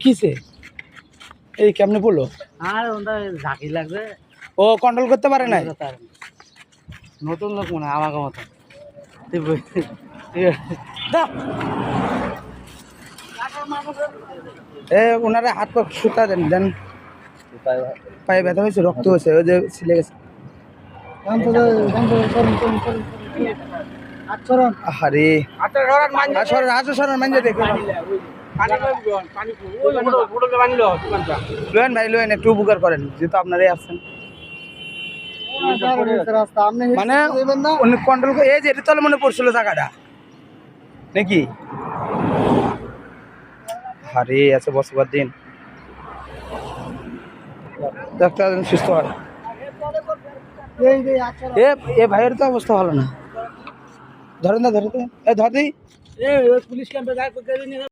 কিসে এই কেমনে পড়লো? আর ওটা ঝাঁকি লাগবে, ও কন্ট্রোল করতে পারে না। নতুন লোক মনে হয় আমাকে মতো। ওনারা হাত পা সুতা দেন দেন, পায়ে ব্যথা হয়েছে, রক্ত হয়েছে, ওই যে ছিলে গেছে। আরে সরান মাইন্ডে দেখুন লোয়েন ভাই, লোয়েন একটু উপকার করেন, যেহেতু আপনারাই আসছেন। মানে উনি কন্ট্রোল করে, এই যে এটা তলে মনে পড়ছিল জায়গাটা নাকি? আরে আছে বসবার দিন, ডাক্তার সুস্থ হয়। এ ভাইয়ের তো অবস্থা ভালো না। ধরেন না, ধরে ধর দিই। পুলিশ ক্যাম্পে